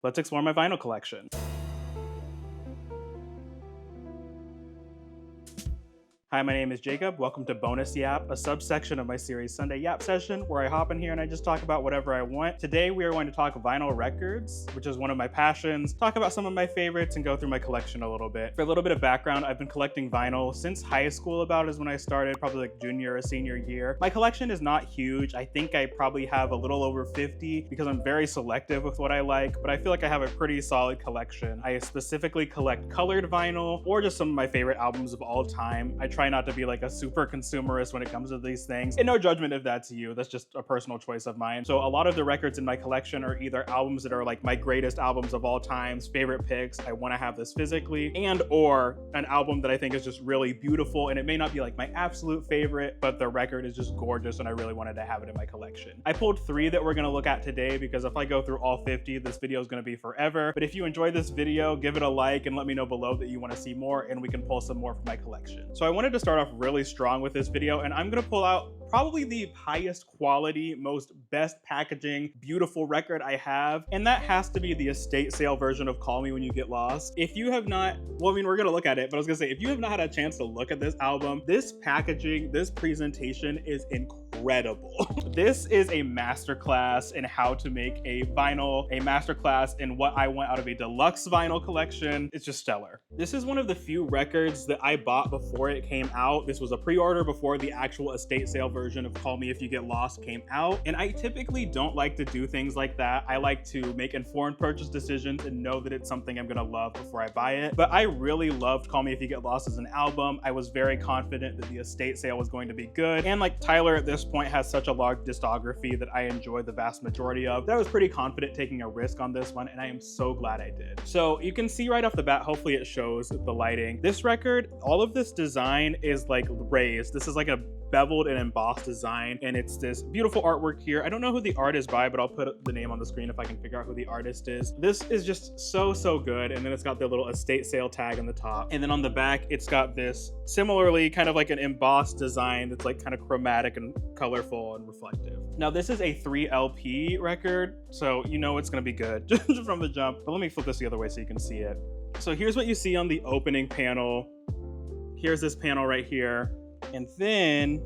Let's explore my vinyl collection. Hi, my name is Jacob. Welcome to Bonus Yap, a subsection of my series Sunday Yap Session, where I hop in here and I just talk about whatever I want. Today, we are going to talk vinyl records, which is one of my passions, talk about some of my favorites, and go through my collection a little bit. For a little bit of background, I've been collecting vinyl since high school about is when I started, probably like junior or senior year. My collection is not huge. I think I probably have a little over 50 because I'm very selective with what I like, but I feel like I have a pretty solid collection. I specifically collect colored vinyl or just some of my favorite albums of all time. I try not to be like a super consumerist when it comes to these things. And no judgment if that's you, that's just a personal choice of mine. So a lot of the records in my collection are either albums that are like my greatest albums of all times, favorite picks, I want to have this physically, and or an album that I think is just really beautiful, and it may not be like my absolute favorite, but the record is just gorgeous and I really wanted to have it in my collection. I pulled 3 that we're going to look at today because if I go through all 50, this video is going to be forever. But if you enjoyed this video, give it a like and let me know below that you want to see more, and we can pull some more from my collection. So I wanted to start off really strong with this video, and I'm going to pull out probably the highest quality, most best packaging, beautiful record I have, and that has to be the estate sale version of Call Me When You Get Lost. If you have not, well, I mean, we're gonna look at it, but I was gonna say, if you have not had a chance to look at this album, this packaging, this presentation is incredible. This is a masterclass in how to make a vinyl, a masterclass in what I want out of a deluxe vinyl collection. It's just stellar. This is one of the few records that I bought before it came out. This was a pre-order before the actual estate sale version of Call Me If You Get Lost came out. And I typically don't like to do things like that. I like to make informed purchase decisions and know that it's something I'm gonna love before I buy it. But I really loved Call Me If You Get Lost as an album. I was very confident that the estate sale was going to be good. And like Tyler at this point has such a large discography that I enjoy the vast majority of, that I was pretty confident taking a risk on this one, and I am so glad I did. So you can see right off the bat, hopefully it shows the lighting. This record, all of this design is like raised. This is like a beveled and embossed design, and it's this beautiful artwork here. I don't know who the art is by, but I'll put the name on the screen if I can figure out who the artist is. This is just so good, and then it's got the little estate sale tag on the top, and then on the back it's got this similarly kind of like an embossed design that's like kind of chromatic and colorful and reflective. Now this is a 3 LP record, so you know it's gonna be good just from the jump. But let me flip this the other way so you can see it. So here's what you see on the opening panel. Here's this panel right here. And then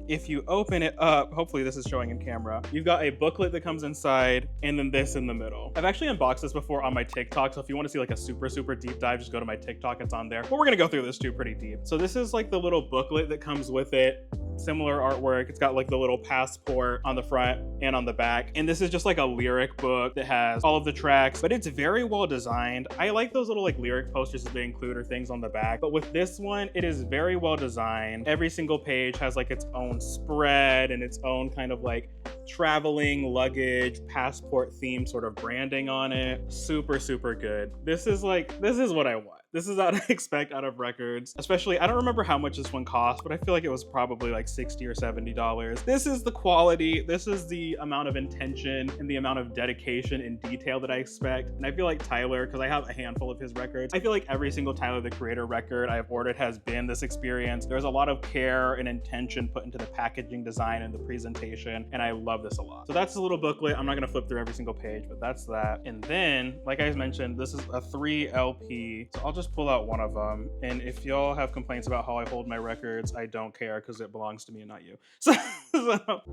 if you open it up, hopefully this is showing in camera, you've got a booklet that comes inside and then this in the middle. I've actually unboxed this before on my TikTok, so if you want to see like a super deep dive, just go to my TikTok, it's on there. But we're gonna go through this too pretty deep. So this is like the little booklet that comes with it. Similar artwork. It's got like the little passport on the front and on the back. And this is just like a lyric book that has all of the tracks, but it's very well designed. I like those little like lyric posters that they include or things on the back. But with this one, it is very well designed. Every single page has like its own spread and its own kind of like traveling luggage passport theme sort of branding on it. Super good. This is what I want. This is what I expect out of records. Especially, I don't remember how much this one cost, but I feel like it was probably like $60 or $70. This is the quality. This is the amount of intention and the amount of dedication and detail that I expect. And I feel like Tyler, because I have a handful of his records, I feel like every single Tyler, the Creator record I have ordered has been this experience. There's a lot of care and intention put into the packaging design and the presentation, and I love this a lot. So that's a little booklet. I'm not gonna flip through every single page, but that's that. And then, like I mentioned, this is a 3 LP. So I'll just pull out one of them, and if y'all have complaints about how I hold my records, I don't care because it belongs to me and not you. So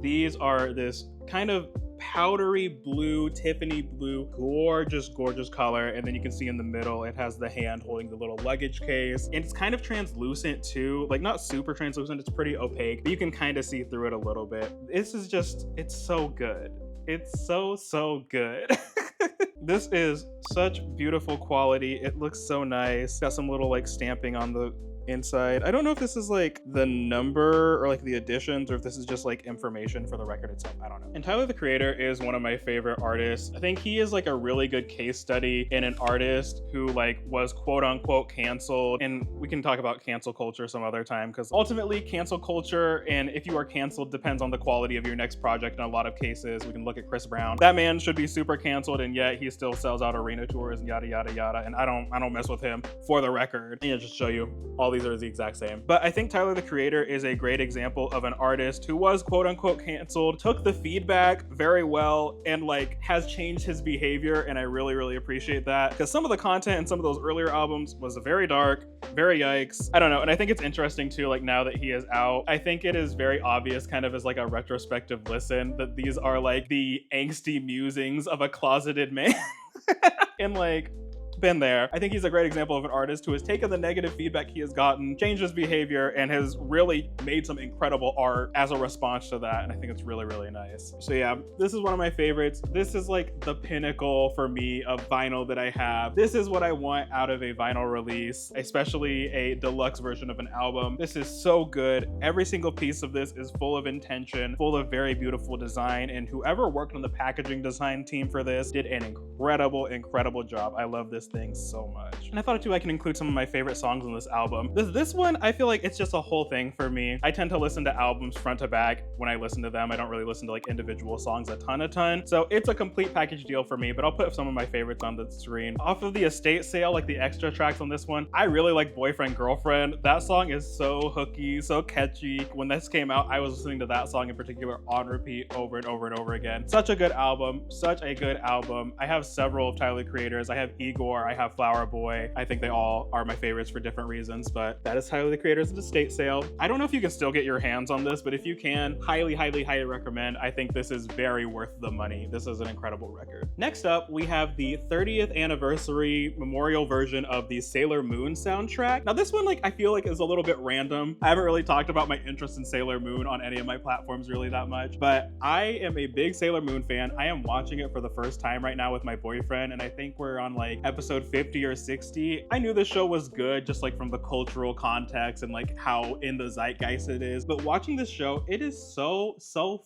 these are this kind of powdery blue, Tiffany blue, gorgeous color, and then you can see in the middle it has the hand holding the little luggage case, and it's kind of translucent too, like not super translucent, it's pretty opaque, but you can kind of see through it a little bit. This is just, it's so good. It's so good. This is such beautiful quality. It looks so nice. Got some little like stamping on the inside. I don't know if this is like the number or like the editions, or if this is just like information for the record itself. I don't know. And Tyler, the Creator, is one of my favorite artists. I think he is like a really good case study in an artist who like was quote unquote canceled. And we can talk about cancel culture some other time, because ultimately cancel culture, and if you are canceled, depends on the quality of your next project. In a lot of cases, we can look at Chris Brown. That man should be super canceled, and yet he still sells out arena tours and yada yada yada. And I don't mess with him, for the record. And just show you all these these are the exact same. But I think Tyler the Creator is a great example of an artist who was quote unquote canceled, took the feedback very well, and like has changed his behavior, and I really, really appreciate that, because some of the content in some of those earlier albums was very dark, very yikes. I don't know, and I think it's interesting too, like now that he is out, I think it is very obvious kind of as like a retrospective listen that these are like the angsty musings of a closeted man. And like, been there. I think he's a great example of an artist who has taken the negative feedback he has gotten, changed his behavior, and has really made some incredible art as a response to that. And I think it's really, really nice. So yeah, this is one of my favorites. This is like the pinnacle for me of vinyl that I have. This is what I want out of a vinyl release, especially a deluxe version of an album. This is so good. Every single piece of this is full of intention, full of very beautiful design, and whoever worked on the packaging design team for this did an incredible job. I love this thing so much. And I thought too I can include some of my favorite songs on this album. This one, I feel like it's just a whole thing for me. I tend to listen to albums front to back when I listen to them. I don't really listen to like individual songs a ton. So it's a complete package deal for me, but I'll put some of my favorites on the screen. Off of the estate sale, like the extra tracks on this one, I really like Boyfriend Girlfriend. That song is so hooky, so catchy. When this came out, I was listening to that song in particular on repeat over and over again. Such a good album, such a good album. I have several of Tyler the Creators. I have Igor, I have Flower Boy. I think they all are my favorites for different reasons, but that is Tyler the Creator's estate sale. I don't know if you can still get your hands on this, but if you can, highly recommend. I think this is very worth the money. This is an incredible record. Next up, we have the 30th anniversary memorial version of the Sailor Moon soundtrack. Now this one, like, I feel like is a little bit random. I haven't really talked about my interest in Sailor Moon on any of my platforms really that much, but I am a big Sailor Moon fan. I am watching it for the first time right now with my boyfriend, and I think we're on like episode 50 or 60. I knew the show was good just like from the cultural context and like how in the zeitgeist it is, but watching this show, it is so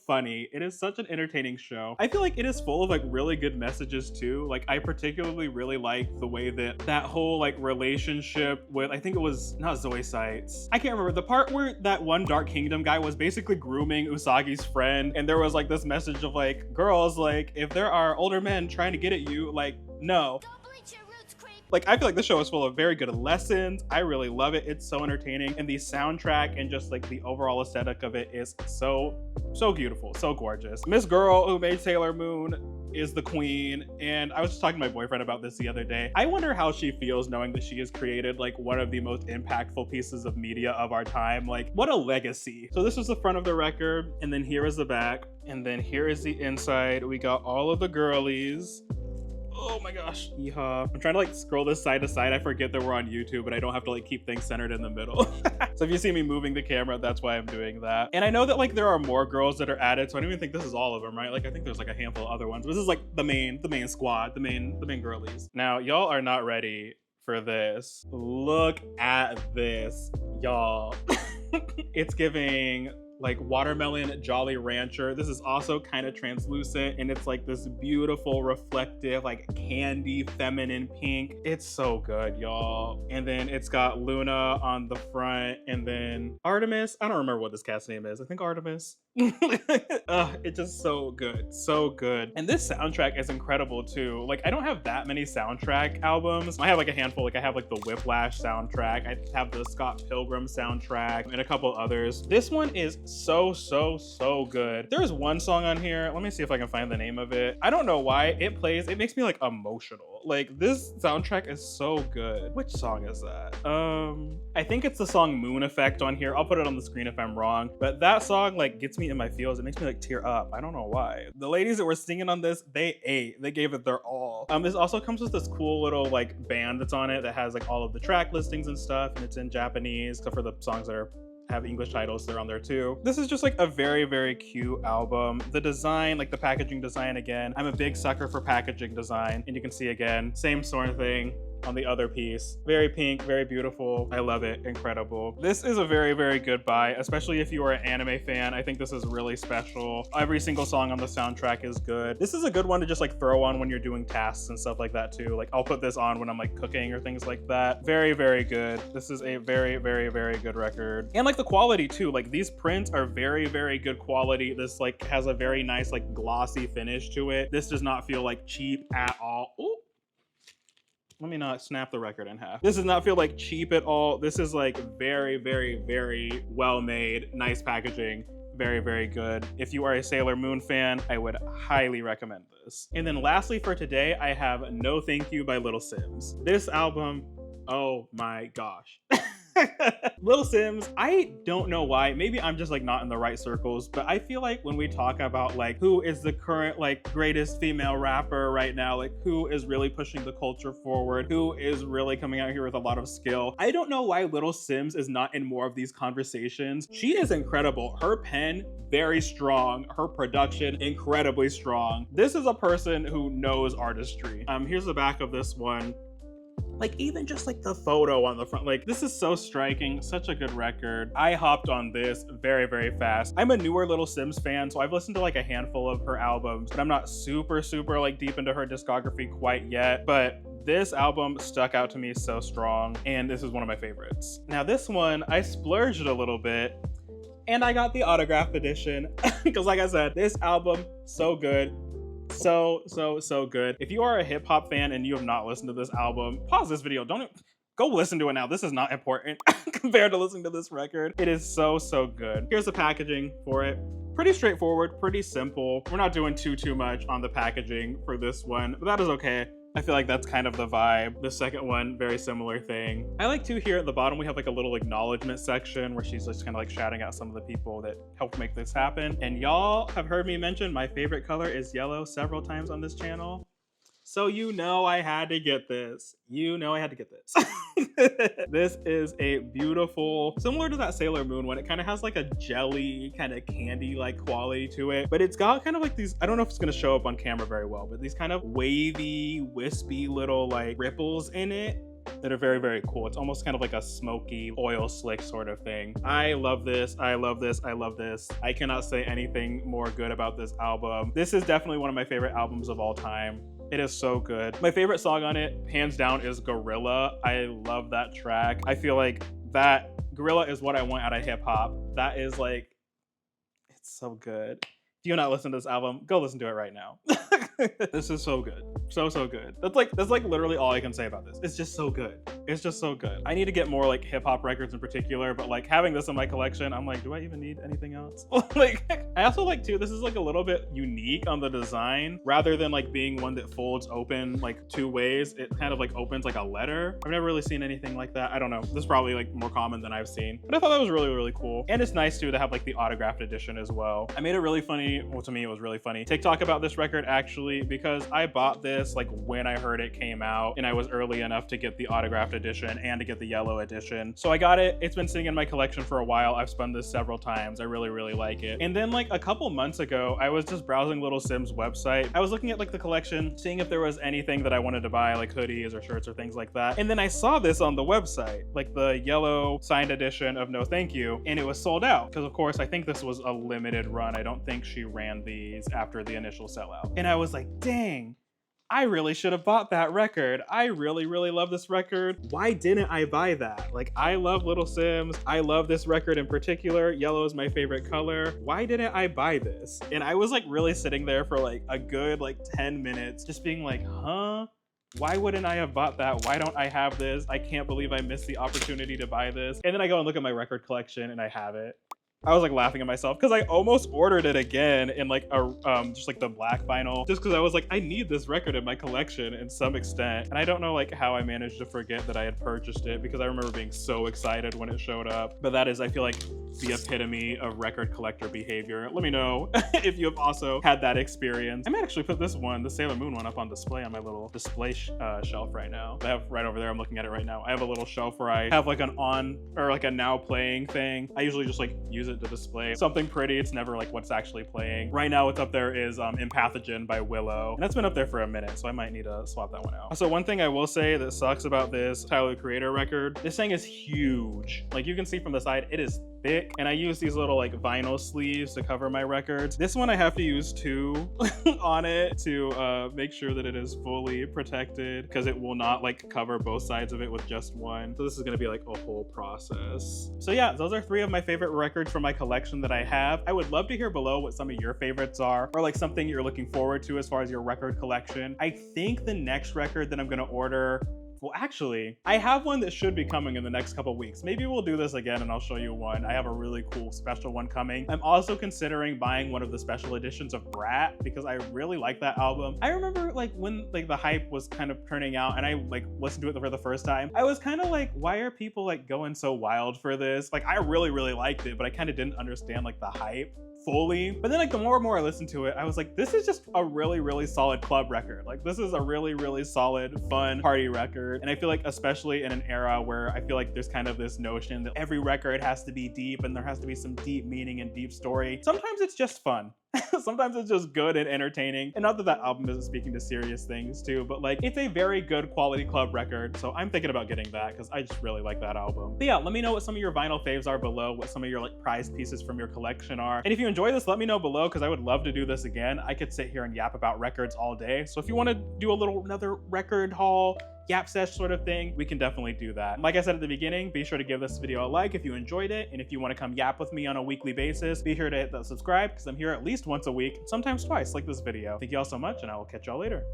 funny. It is such an entertaining show. I feel like it is full of like really good messages too. Like I particularly really like the way that whole like relationship with, I think it was not Zoe Sites, I can't remember, the part where that one Dark Kingdom guy was basically grooming Usagi's friend, and there was like this message of like, girls, like if there are older men trying to get at you, like no. Like, I feel like this show is full of very good lessons. I really love it. It's so entertaining. And the soundtrack and just like the overall aesthetic of it is so beautiful, so gorgeous. Miss Girl, who made Sailor Moon, is the queen. And I was just talking to my boyfriend about this the other day. I wonder how she feels knowing that she has created like one of the most impactful pieces of media of our time. Like, what a legacy. So this was the front of the record, and then here is the back, and then here is the inside. We got all of the girlies. Oh my gosh, yeehaw. I'm trying to like scroll this side to side. I forget that we're on YouTube, but I don't have to like keep things centered in the middle. So if you see me moving the camera, that's why I'm doing that. And I know that like there are more girls that are added, so I don't even think this is all of them, right? Like I think there's like a handful of other ones. But this is like the main squad, the main girlies. Now, y'all are not ready for this. Look at this, y'all. It's giving like watermelon Jolly Rancher. This is also kind of translucent, and it's like this beautiful reflective like candy feminine pink. It's so good, y'all. And then it's got Luna on the front, and then Artemis. I don't remember what this cast name is. I think Artemis. It's just so good. And this soundtrack is incredible too. Like I don't have that many soundtrack albums. I have like a handful. Like I have like the Whiplash soundtrack, I have the Scott Pilgrim soundtrack, and a couple others. This one is so good. There's one song on here, let me see if I can find the name of it. I don't know why it plays, it makes me like emotional. Like this soundtrack is so good. Which song is that? I think it's the song Moon Effect on here. I'll put it on the screen if I'm wrong, but that song like gets me in my feels. It makes me like tear up. I don't know why. The ladies that were singing on this, they gave it their all. This also comes with this cool little like band that's on it that has like all of the track listings and stuff, and it's in Japanese, except for the songs that have English titles, they're on there too. This is just like a very cute album. The design, like the packaging design again, I'm a big sucker for packaging design, and you can see again, same sort of thing on the other piece. Very pink, very beautiful. I love it, incredible. This is a very good buy, especially if you are an anime fan. I think this is really special. Every single song on the soundtrack is good. This is a good one to just like throw on when you're doing tasks and stuff like that too. Like I'll put this on when I'm like cooking or things like that. Very good. This is a very good record. And like the quality too, like these prints are very good quality. This like has a very nice like glossy finish to it. This does not feel like cheap at all. Ooh. Let me not snap the record in half. This does not feel like cheap at all. This is like very, very, very well made, nice packaging. Very, very good. If you are a Sailor Moon fan, I would highly recommend this. And then lastly for today, I have No Thank You by Little Sims. This album, oh my gosh. Little Sims, I don't know why, maybe I'm just like not in the right circles, but I feel like when we talk about like who is the current like greatest female rapper right now, like who is really pushing the culture forward, who is really coming out here with a lot of skill, I don't know why Little Sims is not in more of these conversations. She is incredible. Her pen, very strong. Her production, incredibly strong. This is a person who knows artistry. Here's the back of this one. Like even just like the photo on the front, like this is so striking, such a good record. I hopped on this very, very fast. I'm a newer Little Sims fan, so I've listened to like a handful of her albums, but I'm not super like deep into her discography quite yet. But this album stuck out to me so strong, and this is one of my favorites. Now this one, I splurged a little bit, and I got the autographed edition, because like I said, this album, so good. So good. If you are a hip hop fan and you have not listened to this album, pause this video. Don't go listen to it now. This is not important compared to listening to this record. It is so good. Here's the packaging for it. Pretty straightforward, pretty simple. We're not doing too much on the packaging for this one, but that is okay. I feel like that's kind of the vibe. The second one, very similar thing. I like to here at the bottom, we have like a little acknowledgement section where she's just kind of like shouting out some of the people that helped make this happen. And y'all have heard me mention my favorite color is yellow several times on this channel. So you know I had to get this. You know I had to get this. This is a beautiful, similar to that Sailor Moon one, it kind of has like a jelly, kind of candy-like quality to it. But it's got kind of like these, I don't know if it's gonna show up on camera very well, but these kind of wavy, wispy little like ripples in it that are very, very cool. It's almost kind of like a smoky oil slick sort of thing. I love this. I love this. I love this. I cannot say anything more good about this album. This is definitely one of my favorite albums of all time. It is so good. My favorite song on it, hands down, is Gorilla. I love that track. I feel like that Gorilla is what I want out of hip hop. That is like, it's so good. If you not listen to this album, go listen to it right now. This is so good. So good. That's like literally all I can say about this. It's just so good. It's just so good. I need to get more like hip hop records in particular, but like having this in my collection, I'm like, do I even need anything else? Like, I also like too, this is like a little bit unique on the design rather than like being one that folds open like two ways. It kind of like opens like a letter. I've never really seen anything like that. I don't know. This is probably like more common than I've seen, but I thought that was really cool. And it's nice too to have like the autographed edition as well. I made a really funny, well to me it was really funny, TikTok about this record actually, because I bought this like when I heard it came out and I was early enough to get the autographed edition and to get the yellow edition. So I got it. It's been sitting in my collection for a while. I've spun this several times. I really like it. And then like a couple months ago, I was just browsing Little Sims website. I was looking at like the collection, seeing if there was anything that I wanted to buy, like hoodies or shirts or things like that. And then I saw this on the website, like the yellow signed edition of No Thank You, and it was sold out. Because of course, I think this was a limited run. I don't think she ran these after the initial sellout. And I was like, dang, I really should have bought that record. I really love this record. Why didn't I buy that? Like, I love Little Sims. I love this record in particular. Yellow is my favorite color. Why didn't I buy this? And I was like really sitting there for like a good like 10 minutes just being like, huh? Why wouldn't I have bought that? Why don't I have this? I can't believe I missed the opportunity to buy this. And then I go and look at my record collection and I have it. I was like laughing at myself because I almost ordered it again in like a just like the black vinyl, just because I was like, I need this record in my collection in some extent. And I don't know like how I managed to forget that I had purchased it, because I remember being so excited when it showed up. But that is, I feel like, the epitome of record collector behavior. Let me know if you have also had that experience. I might actually put this one, the Sailor Moon one, up on display on my little display shelf right now. I have right over there, I'm looking at it right now. I have a little shelf where I have like an on or like a now playing thing. I usually just like use it to display something pretty. It's never like what's actually playing. Right now what's up there is Empathogen by Willow. And that's been up there for a minute, so I might need to swap that one out. So one thing I will say that sucks about this Tyler the Creator record, this thing is huge. Like you can see from the side, it is thick, and I use these little like vinyl sleeves to cover my records. This one I have to use two on it to make sure that it is fully protected, because it will not like cover both sides of it with just one. So this is gonna be like a whole process. So yeah, those are 3 of my favorite records from my collection that I have. I would love to hear below what some of your favorites are, or like something you're looking forward to as far as your record collection. I think the next record that I'm gonna order Well, actually, I have one that should be coming in the next couple weeks. Maybe we'll do this again and I'll show you one. I have a really cool special one coming. I'm also considering buying one of the special editions of Brat because I really like that album. I remember like when like the hype was kind of turning out and I like listened to it for the first time, I was kind of like, why are people like going so wild for this? Like I really liked it, but I kind of didn't understand like the hype fully. But then like the more and more I listened to it, I was like, this is just a really solid club record. Like this is a really solid, fun party record. And I feel like especially in an era where I feel like there's kind of this notion that every record has to be deep and there has to be some deep meaning and deep story. Sometimes it's just fun. Sometimes it's just good and entertaining. And not that that album isn't speaking to serious things too, but like it's a very good quality club record. So I'm thinking about getting that because I just really like that album. But yeah, let me know what some of your vinyl faves are below, what some of your like prized pieces from your collection are. And if you enjoy this, let me know below because I would love to do this again. I could sit here and yap about records all day. So if you want to do another record haul, yap sesh sort of thing, we can definitely do that. Like I said at the beginning, be sure to give this video a like if you enjoyed it, and if you want to come yap with me on a weekly basis, be sure to hit that subscribe because I'm here at least once a week, sometimes twice like this video. Thank you all so much, and I will catch y'all later.